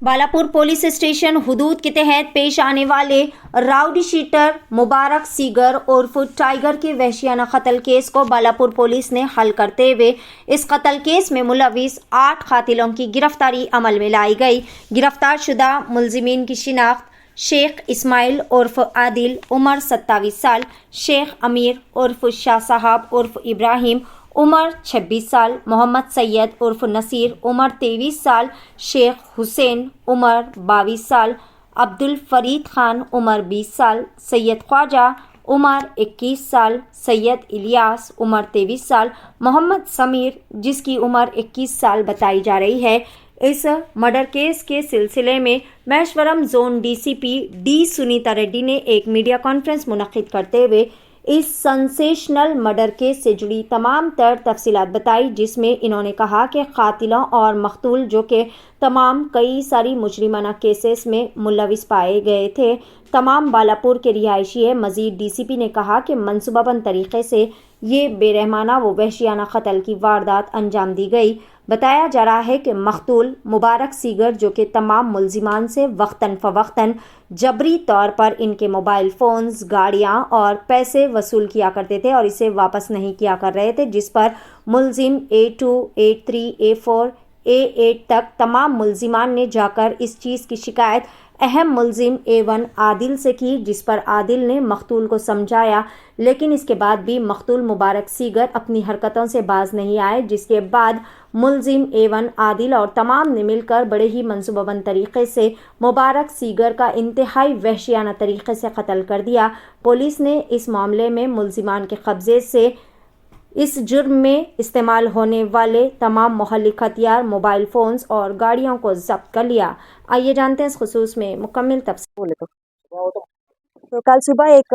Balapur police station हुदूद के तहत पेश आने वाले राउडी शीटर मुबारक सीगर उर्फ टाइगर के वहशियाना कत्ल केस को बालापुर पुलिस ने हल करते हुए इस कत्ल केस में मुलविस 8 कातिलों की गिरफ्तारी अमल में लाई गई। गिरफ्तार शुदा मुलजिमीन की शिनाख्त शेख इस्माइल उर्फ आदिल उम्र 27 साल, शेख अमीर उर्फ शाह साहब उर्फ इब्राहिम उम्र 26 साल, मोहम्मद सैयद उर्फ नसीर उम्र 23 साल, शेख हुसैन उम्र 22 साल, अब्दुल फरीद खान उम्र 20 साल, सैयद ख्वाजा उम्र 21 साल, सैयद इलियास उम्र 23 साल, मोहम्मद समीर जिसकी उम्र 21 साल बताई जा रही है। इस मर्डर केस के सिलसिले में Maheshwaram zone DCP D Sunita Reddy ने एक मीडिया कॉन्फ्रेंस मुनक्किद करते हुए इस सेंसेशनल मर्डर केस से जुड़ी तमाम तर तफसीलात बताई, जिसमें इन्होंने कहा कि कातिलों और मकतूल जो कि तमाम कई सारी मुजरिमाना केसेस में मुलविस पाए गए थे, तमाम बालापुर के रिहायशी है। मजीद डीसीपी ने कहा कि मनसूबाबंद तरीके से ये बेरहमाना व वहशियाना कत्ल की वारदात अंजाम दी गई। बताया जा रहा है कि मकतूल मुबारक सीगर जो कि तमाम मुलजिमान से वक्तन फ़वक्तन जबरी तौर पर इनके मोबाइल फ़ोन्स, गाड़ियाँ और पैसे वसूल किया करते थे और इसे वापस नहीं किया कर रहे थे, जिस पर मुलजिम A2, A3, A4, A8 तक तमाम मुलजिमान ने जाकर इस चीज़ की शिकायत अहम मुलजिम A1 आदिल से की, जिस पर आदिल ने मकतूल को समझाया, लेकिन इसके बाद भी मकतूल मुबारक सीगर अपनी हरकतों से बाज नहीं आए, जिसके बाद मुलजिम A1 आदिल और तमाम ने मिलकर बड़े ही मनसूबाबंद तरीके से मुबारक सीगर का इंतहाई वहशियाना तरीके से कत्ल कर दिया। पुलिस ने इस मामले में मुलजिमान के कब्जे से इस जुर्म में इस्तेमाल होने वाले तमाम मुहल्लिक हथियार, मोबाइल फ़ोन्स और गाड़ियों को जब्त कर लिया। आइए जानते हैं इस खुसूस में मुकम्मल तफसील। बोले तो कल सुबह एक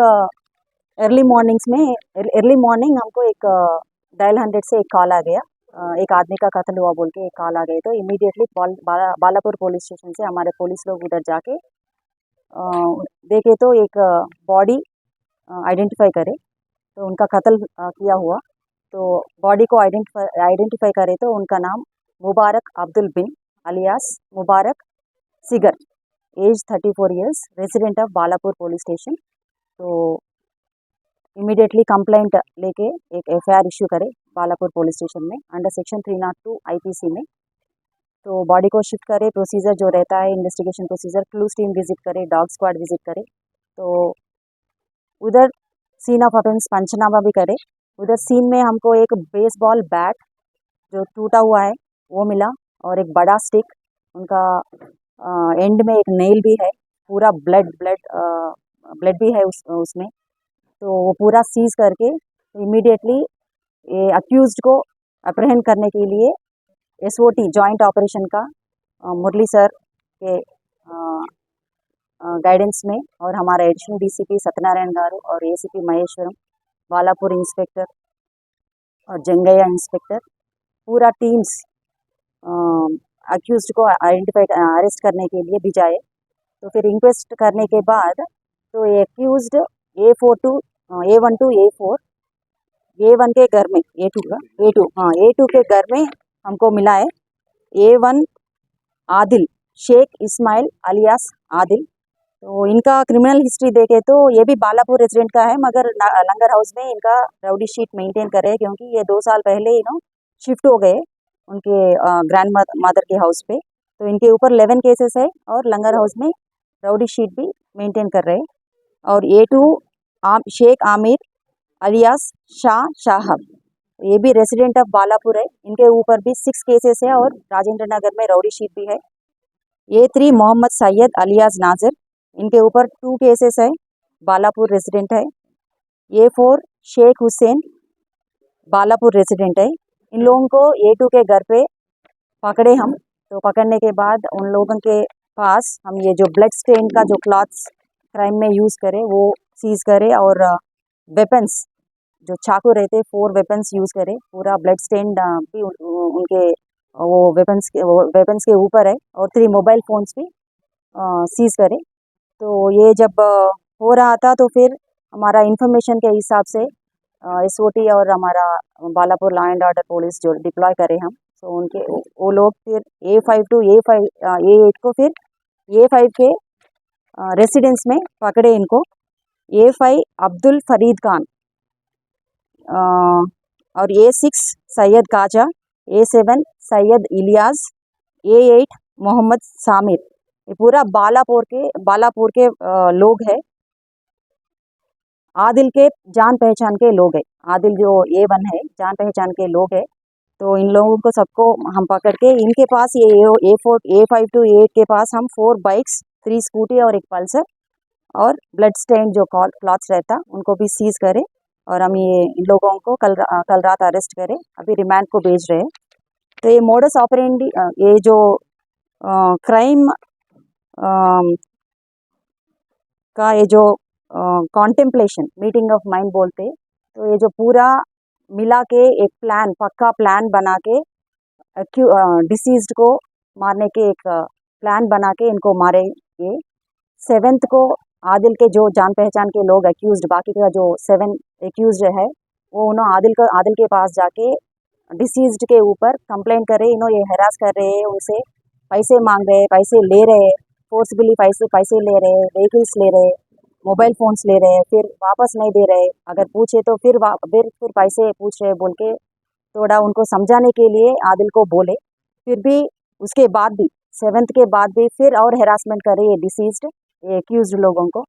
अर्ली मॉर्निंग हमको एक डायल 100 से एक कॉल आ गया। एक आदमी का कत्ल हुआ बोल के एक कॉल आ गई, तो इमीडिएटली बालापुर पुलिस स्टेशन से हमारे पुलिस लोग उधर जाके देखे तो एक बॉडी आइडेंटिफाई करे, तो उनका कत्ल किया हुआ। तो बॉडी को आइडेंटिफाई करे तो उनका नाम Mubarak Abdul bin alias Mubarak Sigar, age 34 years, resident of Balapur police station. तो इमीडिएटली कंप्लेंट लेके एक FIR इश्यू करे बालापुर पुलिस स्टेशन में अंडर सेक्शन 302 IPC में। तो बॉडी को शिफ्ट करे, प्रोसीजर जो रहता है investigation procedure, clues team visit करे, डॉग स्क्वाड विजिट करे, तो उधर सीन ऑफ ऑफेंस पंचनामा भी करे। उधर सीन में हमको एक बेसबॉल बैट जो टूटा हुआ है वो मिला और एक बड़ा स्टिक, उनका एंड में एक नेल भी है, पूरा ब्लड भी है उसमें। तो वो पूरा सीज करके इमीडिएटली ये अक्यूज्ड को अप्रहेंड करने के लिए SOT जॉइंट ऑपरेशन का मुरली सर के गाइडेंस में और हमारा एडिशनल DCP सत्यनारायण गारू और ACP महेश्वरम, बालापुर इंस्पेक्टर और जंगैया इंस्पेक्टर, पूरा टीम्स अक्यूज्ड को अरेस्ट करने के लिए भिजाए। तो फिर इंक्वेस्ट करने के बाद तो ये accused A1 to A4, A1 के घर में A2 के घर में हमको मिला है A1 आदिल, शेख इस्माइल अलियास आदिल। तो इनका क्रिमिनल हिस्ट्री देखे तो ये भी बालापुर रेजिडेंट का है, मगर लंगर हाउस में इनका राउडी शीट मेंटेन करे, क्योंकि ये 2 साल पहले शिफ्ट हो गए उनके ग्रैंड मदर के हाउस पे। तो इनके ऊपर 11 केसेस है और लंगर हाउस में राउडी शीट भी मेंटेन कर रहे हैं। और A2 शेख आमिर अलियास शाह साहब, ये भी रेजिडेंट ऑफ बालापुर है, इनके ऊपर भी 6 केसेस है और राजेंद्र नगर में राउडी शीट भी है। A3 मोहम्मद सैयद अलियास नाजर, इनके ऊपर 2 केसेस है, बालापुर रेजिडेंट है। A4 शेख हुसैन, बालापुर रेजिडेंट है। इन लोगों को A2 के घर पे पकड़े हम। तो पकड़ने के बाद उन लोगों के पास हम ये जो ब्लड स्टेन का जो क्लॉथ्स क्राइम में यूज़ करे वो सीज करे, और वेपन्स जो चाकू रहते 4 वेपन्स यूज़ करे। पूरा ब्लड स्टेन भी उनके वो वेपन्स के ऊपर है, और 3 मोबाइल फ़ोन्स भी सीज करे। तो ये जब हो रहा था तो फिर हमारा इंफॉर्मेशन के हिसाब से SOT और हमारा Balapur law and order police जो डिप्लॉय करे हम सो उनके वो लोग फिर A5 टू A5 A8 को फिर A5 के रेसिडेंस में पकड़े इनको। A5 अब्दुल फरीद खान और A6 Syed Kaza, A7 Syed Ilyas, A8 Mohammad सामिर। ये पूरा बालापुर के लोग हैं। आदिल के जान पहचान के लोग हैं। आदिल जो A1 है जान पहचान के लोग हैं। तो इन लोगों को सबको हम पकड़ के इनके पास ये A4 A5 टू A8 के पास हम 4 बाइक्स, 3 स्कूटी और एक पल्सर और ब्लड स्टेन जो क्लॉथ्स रहता उनको भी सीज करे। और हम ये इन लोगों को कल रात अरेस्ट करे, अभी रिमांड को भेज रहे हैं। तो ये मोडस ऑपरेंडी ये जो क्राइम का ये जो कॉन्टेम्पलेशन मीटिंग ऑफ माइंड बोलते, तो ये जो पूरा मिला के एक प्लान, पक्का प्लान बना के डिसीज्ड को मारने के एक प्लान बना के इनको मारे। ये 7th को आदिल के जो जान पहचान के लोग एक्यूज्ड, बाकी का जो 7 एक्यूज्ड है वो उन्होंने आदिल के पास जाके डिसीज्ड के ऊपर कंप्लेंट करे, इन्हों ये हरास कर रहे हैं, उनसे पैसे मांग रहे हैं, पैसे ले रहे हैं, फोर्सबली पैसे ले रहे हैं, व्हीकल्स ले रहे हैं, मोबाइल फ़ोन्स ले रहे हैं, फिर वापस नहीं दे रहे, अगर पूछे तो फिर पैसे पूछ रहे बोल के थोड़ा उनको समझाने के लिए आदिल को बोले। फिर भी उसके बाद भी 7th के बाद भी फिर और हेरासमेंट करे ये डिसीज्ड, ये एक्यूज्ड लोगों को।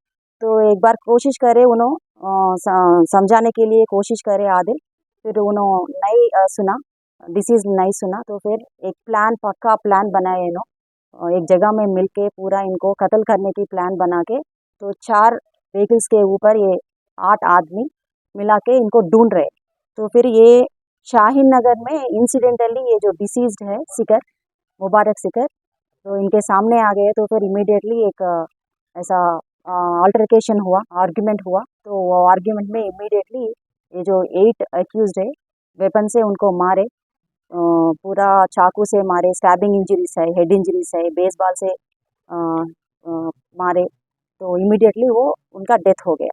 तो एक बार कोशिश करे उन्होंने समझाने के लिए कोशिश करे आदिल, फिर उन्होंने नहीं सुना, डिसीज नहीं सुना। तो फिर एक प्लान, पक्का प्लान बनाए इन्हों एक जगह में मिल के पूरा इनको कत्ल करने की प्लान बना के। तो 4 व्हीकल्स के ऊपर ये 8 आदमी मिला के इनको ढूंढ रहे। तो फिर ये शाहीन नगर में इंसिडेंटली ये जो डिसीज्ड है सिकर, मुबारक सिकर, तो इनके सामने आ गए। तो फिर इमीडिएटली एक ऐसा अल्टरकेशन हुआ, आर्ग्यूमेंट हुआ। तो वो आर्ग्यूमेंट में इमीडिएटली ये जो 8 एक्यूज्ड है वेपन से उनको मारे, पूरा चाकू से मारे, स्टैबिंग इंजरीज है, हेड इंजरीज है, बेसबॉल से मारे। तो इमीडिएटली वो उनका डेथ हो गया।